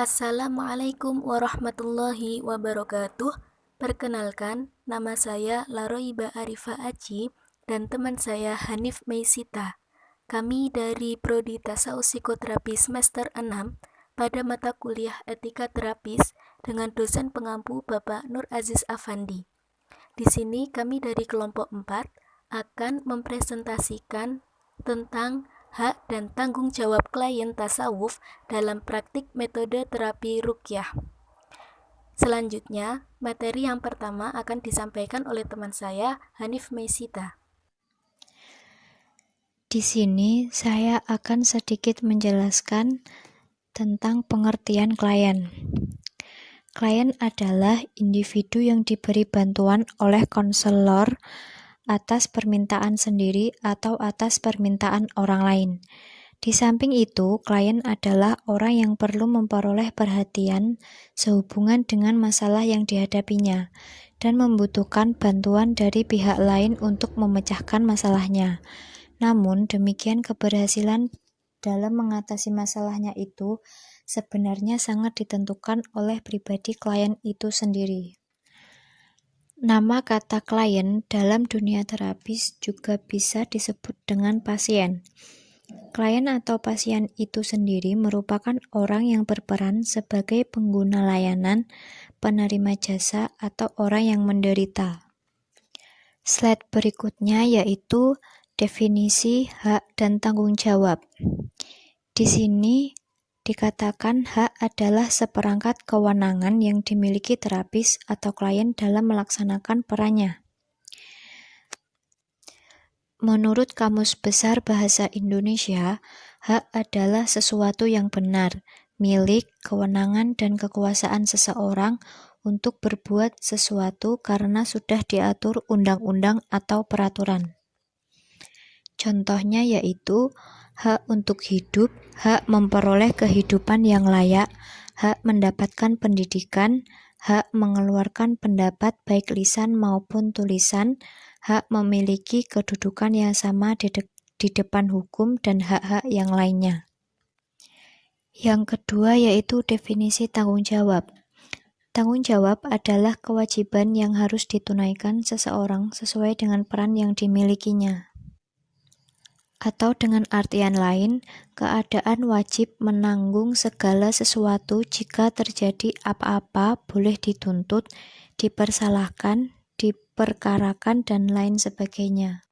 Assalamualaikum warahmatullahi wabarakatuh. Perkenalkan, nama saya Laroiba Arifa Aji dan teman saya Hanif Meisita. Kami dari Prodi Tasawuf Psikoterapi semester 6 pada mata kuliah Etika Terapis dengan dosen pengampu Bapak Nur Aziz Afandi. Di sini kami dari kelompok 4 akan mempresentasikan tentang hak dan tanggung jawab klien tasawuf dalam praktik metode terapi ruqyah. Selanjutnya, materi yang pertama akan disampaikan oleh teman saya, Hanif Meisita. Di sini saya akan sedikit menjelaskan tentang pengertian klien. Klien adalah individu yang diberi bantuan oleh konselor atas permintaan sendiri atau atas permintaan orang lain. Di samping itu, klien adalah orang yang perlu memperoleh perhatian sehubungan dengan masalah yang dihadapinya dan membutuhkan bantuan dari pihak lain untuk memecahkan masalahnya. Namun, demikian keberhasilan dalam mengatasi masalahnya itu sebenarnya sangat ditentukan oleh pribadi klien itu sendiri. Nama kata klien dalam dunia terapis juga bisa disebut dengan pasien. Klien atau pasien itu sendiri merupakan orang yang berperan sebagai pengguna layanan, penerima jasa, atau orang yang menderita. Slide berikutnya yaitu definisi hak dan tanggung jawab. Di sini dikatakan hak adalah seperangkat kewenangan yang dimiliki terapis atau klien dalam melaksanakan perannya. Menurut Kamus Besar Bahasa Indonesia, hak adalah sesuatu yang benar, milik, kewenangan, dan kekuasaan seseorang untuk berbuat sesuatu karena sudah diatur undang-undang atau peraturan. Contohnya yaitu hak untuk hidup, hak memperoleh kehidupan yang layak, hak mendapatkan pendidikan, hak mengeluarkan pendapat baik lisan maupun tulisan, hak memiliki kedudukan yang sama di depan hukum, dan hak-hak yang lainnya. Yang kedua yaitu definisi tanggung jawab. Tanggung jawab adalah kewajiban yang harus ditunaikan seseorang sesuai dengan peran yang dimilikinya. Atau dengan artian lain, keadaan wajib menanggung segala sesuatu jika terjadi apa-apa, boleh dituntut, dipersalahkan, diperkarakan, dan lain sebagainya.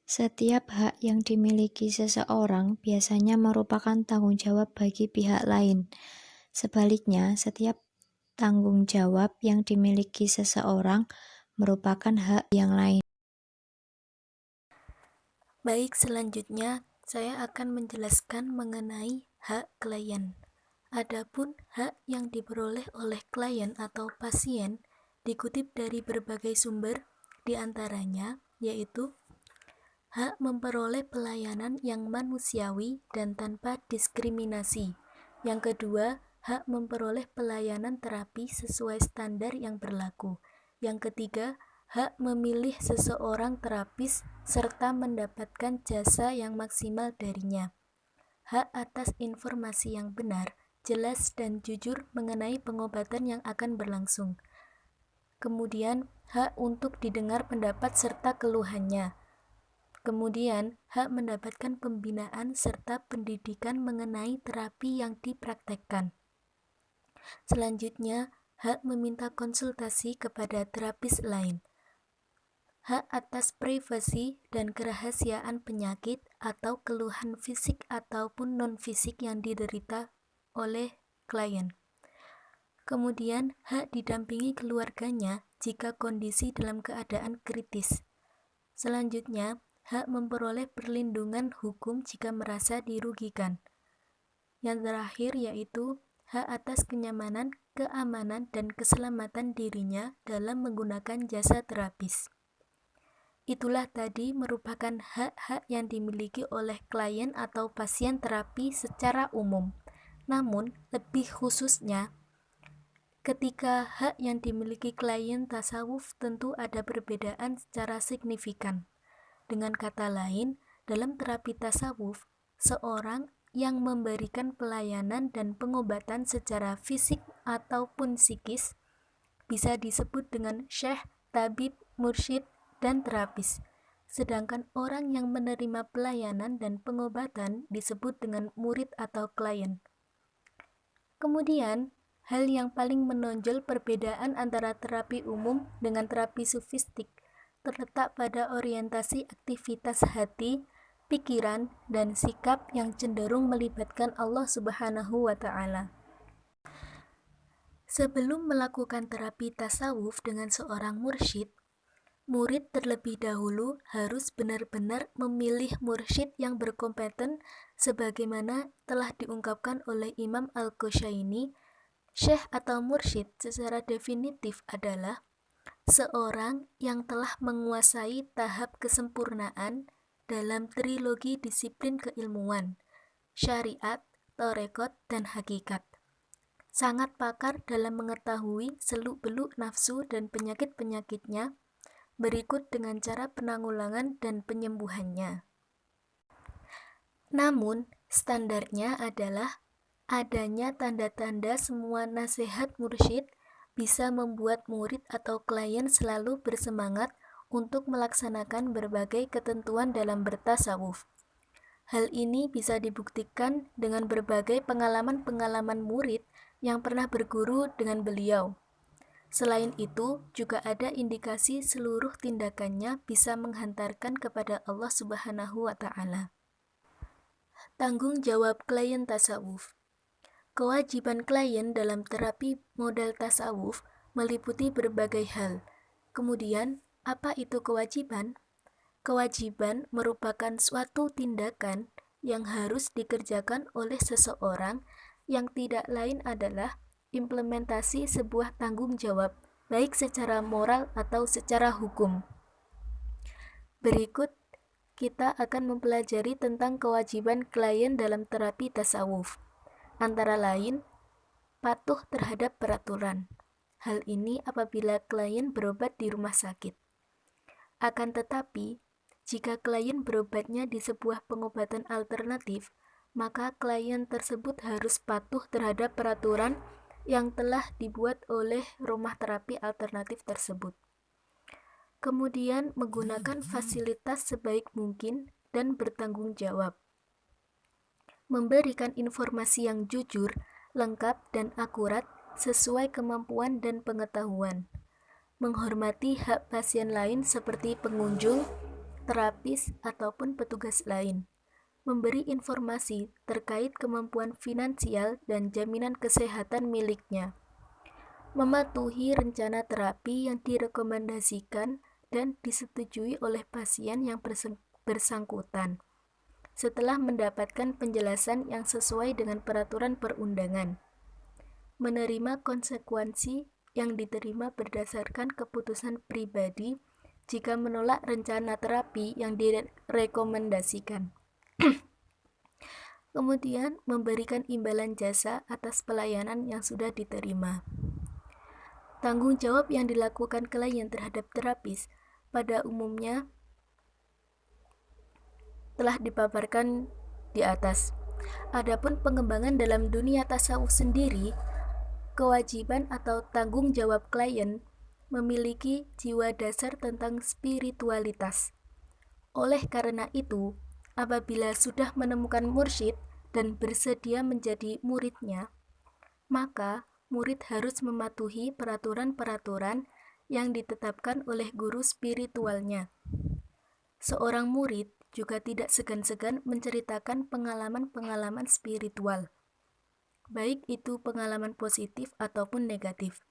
Setiap hak yang dimiliki seseorang biasanya merupakan tanggung jawab bagi pihak lain. Sebaliknya, setiap tanggung jawab yang dimiliki seseorang merupakan hak yang lain. Baik, selanjutnya saya akan menjelaskan mengenai hak klien. Adapun hak yang diperoleh oleh klien atau pasien dikutip dari berbagai sumber, di antaranya yaitu hak memperoleh pelayanan yang manusiawi dan tanpa diskriminasi. Yang kedua, hak memperoleh pelayanan terapi sesuai standar yang berlaku. Yang ketiga, hak memilih seseorang terapis serta mendapatkan jasa yang maksimal darinya. Hak atas informasi yang benar, jelas, dan jujur mengenai pengobatan yang akan berlangsung. Kemudian, hak untuk didengar pendapat serta keluhannya. Kemudian, hak mendapatkan pembinaan serta pendidikan mengenai terapi yang dipraktekkan. Selanjutnya, hak meminta konsultasi kepada terapis lain. Hak atas privasi dan kerahasiaan penyakit atau keluhan fisik ataupun non-fisik yang diderita oleh klien. Kemudian, hak didampingi keluarganya jika kondisi dalam keadaan kritis. Selanjutnya, hak memperoleh perlindungan hukum jika merasa dirugikan. Yang terakhir yaitu hak atas kenyamanan, keamanan, dan keselamatan dirinya dalam menggunakan jasa terapis. Itulah tadi merupakan hak-hak yang dimiliki oleh klien atau pasien terapi secara umum. Namun, lebih khususnya, ketika hak yang dimiliki klien tasawuf tentu ada perbedaan secara signifikan. Dengan kata lain, dalam terapi tasawuf, seorang yang memberikan pelayanan dan pengobatan secara fisik ataupun psikis bisa disebut dengan syekh, tabib, mursyid, dan terapis. Sedangkan orang yang menerima pelayanan dan pengobatan disebut dengan murid atau klien. Kemudian, hal yang paling menonjol perbedaan antara terapi umum dengan terapi sufistik terletak pada orientasi aktivitas hati, pikiran, dan sikap yang cenderung melibatkan Allah Subhanahu wa Ta'ala. Sebelum melakukan terapi tasawuf dengan seorang mursyid, murid terlebih dahulu harus benar-benar memilih mursyid yang berkompeten sebagaimana telah diungkapkan oleh Imam Al-Qushaini. Syekh atau mursyid secara definitif adalah seorang yang telah menguasai tahap kesempurnaan dalam trilogi disiplin keilmuan, syariat, torekot, dan hakikat. Sangat pakar dalam mengetahui seluk-beluk nafsu dan penyakit-penyakitnya, berikut dengan cara penanggulangan dan penyembuhannya. Namun, standarnya adalah adanya tanda-tanda semua nasihat mursyid bisa membuat murid atau klien selalu bersemangat untuk melaksanakan berbagai ketentuan dalam bertasawuf. Hal ini bisa dibuktikan dengan berbagai pengalaman-pengalaman murid yang pernah berguru dengan beliau. Selain itu, juga ada indikasi seluruh tindakannya bisa menghantarkan kepada Allah Subhanahu wa Ta'ala. Tanggung jawab klien tasawuf. Kewajiban klien dalam terapi model tasawuf meliputi berbagai hal. Kemudian, apa itu kewajiban? Kewajiban merupakan suatu tindakan yang harus dikerjakan oleh seseorang yang tidak lain adalah implementasi sebuah tanggung jawab, baik secara moral atau secara hukum. Berikut kita akan mempelajari tentang kewajiban klien dalam terapi tasawuf. Antara lain, patuh terhadap peraturan. Hal ini apabila klien berobat di rumah sakit. Akan tetapi, jika klien berobatnya di sebuah pengobatan alternatif, maka klien tersebut harus patuh terhadap peraturan yang telah dibuat oleh rumah terapi alternatif tersebut. Kemudian menggunakan fasilitas sebaik mungkin dan bertanggung jawab. Memberikan informasi yang jujur, lengkap, dan akurat sesuai kemampuan dan pengetahuan. Menghormati hak pasien lain seperti pengunjung, terapis, ataupun petugas lain. Memberi informasi terkait kemampuan finansial dan jaminan kesehatan miliknya. Mematuhi rencana terapi yang direkomendasikan dan disetujui oleh pasien yang bersangkutan setelah mendapatkan penjelasan yang sesuai dengan peraturan perundangan. Menerima konsekuensi yang diterima berdasarkan keputusan pribadi jika menolak rencana terapi yang direkomendasikan. Kemudian, memberikan imbalan jasa atas pelayanan yang sudah diterima. Tanggung jawab yang dilakukan klien terhadap terapis pada umumnya telah dipaparkan di atas. Adapun pengembangan dalam dunia tasawuf sendiri, kewajiban atau tanggung jawab klien memiliki jiwa dasar tentang spiritualitas. Oleh karena itu, apabila sudah menemukan mursyid dan bersedia menjadi muridnya, maka murid harus mematuhi peraturan-peraturan yang ditetapkan oleh guru spiritualnya. Seorang murid juga tidak segan-segan menceritakan pengalaman-pengalaman spiritual, baik itu pengalaman positif ataupun negatif.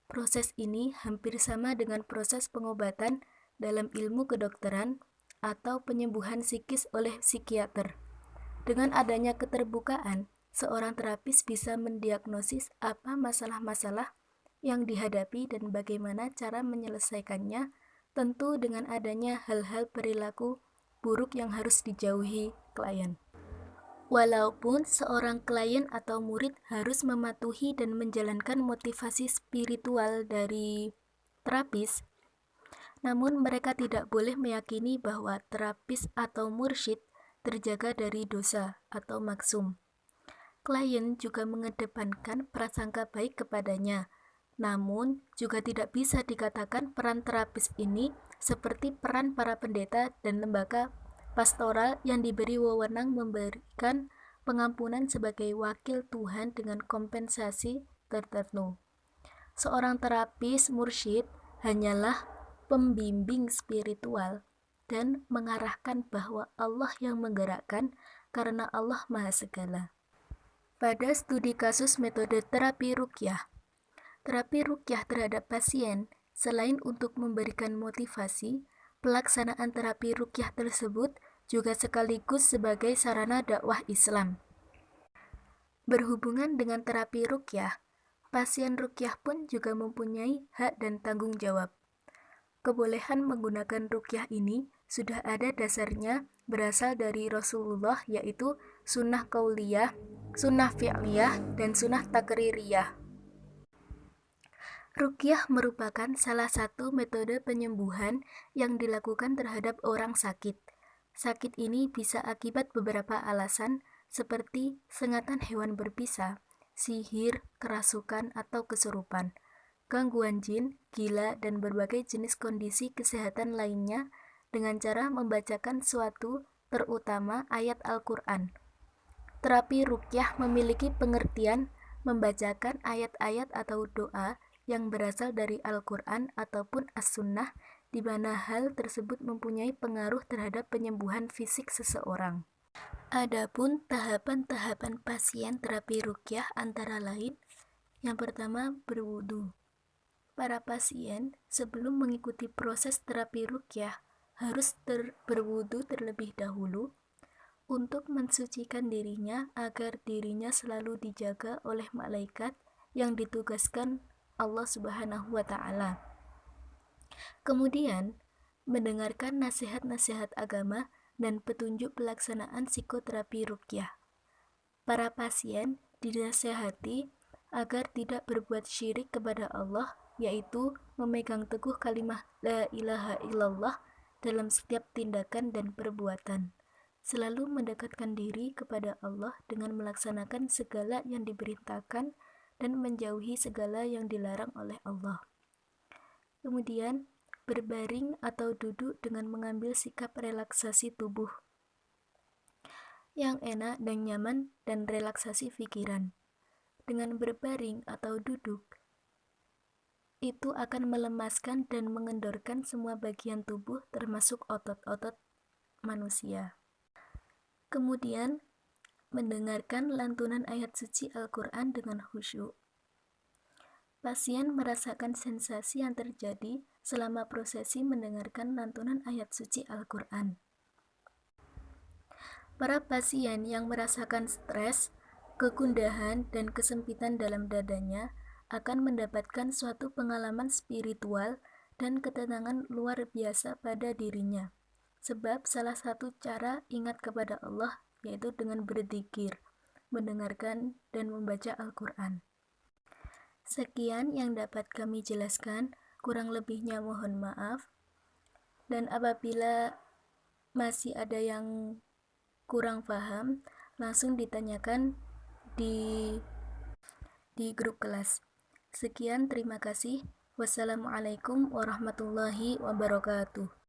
Proses ini hampir sama dengan proses pengobatan dalam ilmu kedokteran atau penyembuhan psikis oleh psikiater. Dengan adanya keterbukaan, seorang terapis bisa mendiagnosis apa masalah-masalah yang dihadapi dan bagaimana cara menyelesaikannya, tentu dengan adanya hal-hal perilaku buruk yang harus dijauhi klien. Walaupun seorang klien atau murid harus mematuhi dan menjalankan motivasi spiritual dari terapis, namun mereka tidak boleh meyakini bahwa terapis atau mursyid terjaga dari dosa atau maksum. Klien juga mengedepankan prasangka baik kepadanya. Namun, juga tidak bisa dikatakan peran terapis ini seperti peran para pendeta dan lembaga pastoral yang diberi wewenang memberikan pengampunan sebagai wakil Tuhan dengan kompensasi tertentu. Seorang terapis mursyid hanyalah pembimbing spiritual dan mengarahkan bahwa Allah yang menggerakkan karena Allah Maha Segala. Pada studi kasus metode terapi ruqyah terhadap pasien, selain untuk memberikan motivasi, pelaksanaan terapi ruqyah tersebut juga sekaligus sebagai sarana dakwah Islam. Berhubungan dengan terapi ruqyah, pasien ruqyah pun juga mempunyai hak dan tanggung jawab. Kebolehan menggunakan ruqyah ini sudah ada dasarnya berasal dari Rasulullah, yaitu sunnah qauliyah, sunnah fi'liyah, dan sunnah takririyah. Ruqyah merupakan salah satu metode penyembuhan yang dilakukan terhadap orang sakit. Sakit ini bisa akibat beberapa alasan seperti sengatan hewan berbisa, sihir, kerasukan, atau kesurupan, gangguan jin, gila, dan berbagai jenis kondisi kesehatan lainnya dengan cara membacakan suatu, terutama ayat Al-Quran. Terapi ruqyah memiliki pengertian membacakan ayat-ayat atau doa yang berasal dari Al-Quran ataupun As-Sunnah, di mana hal tersebut mempunyai pengaruh terhadap penyembuhan fisik seseorang. Adapun tahapan-tahapan pasien terapi ruqyah antara lain, yang pertama berwudu. Para pasien sebelum mengikuti proses terapi ruqyah harus berwudu terlebih dahulu untuk mensucikan dirinya agar dirinya selalu dijaga oleh malaikat yang ditugaskan Allah Subhanahu wa Ta'ala. Kemudian, mendengarkan nasihat-nasihat agama dan petunjuk pelaksanaan psikoterapi ruqyah. Para pasien dinasihati agar tidak berbuat syirik kepada Allah, yaitu memegang teguh kalimat la ilaha illallah dalam setiap tindakan dan perbuatan. Selalu mendekatkan diri kepada Allah dengan melaksanakan segala yang diperintahkan dan menjauhi segala yang dilarang oleh Allah. Kemudian, berbaring atau duduk dengan mengambil sikap relaksasi tubuh yang enak dan nyaman dan relaksasi pikiran. Dengan berbaring atau duduk, itu akan melemaskan dan mengendorkan semua bagian tubuh termasuk otot-otot manusia. Kemudian, mendengarkan lantunan ayat suci Al-Quran dengan khusyuk. Pasien merasakan sensasi yang terjadi selama prosesi mendengarkan lantunan ayat suci Al-Quran. Para pasien yang merasakan stres, kegundahan, dan kesempitan dalam dadanya akan mendapatkan suatu pengalaman spiritual dan ketenangan luar biasa pada dirinya. Sebab salah satu cara ingat kepada Allah yaitu dengan berzikir, mendengarkan, dan membaca Al-Quran. Sekian yang dapat kami jelaskan, kurang lebihnya mohon maaf. Dan apabila masih ada yang kurang paham, langsung ditanyakan di grup kelas. Sekian, terima kasih. Wassalamualaikum warahmatullahi wabarakatuh.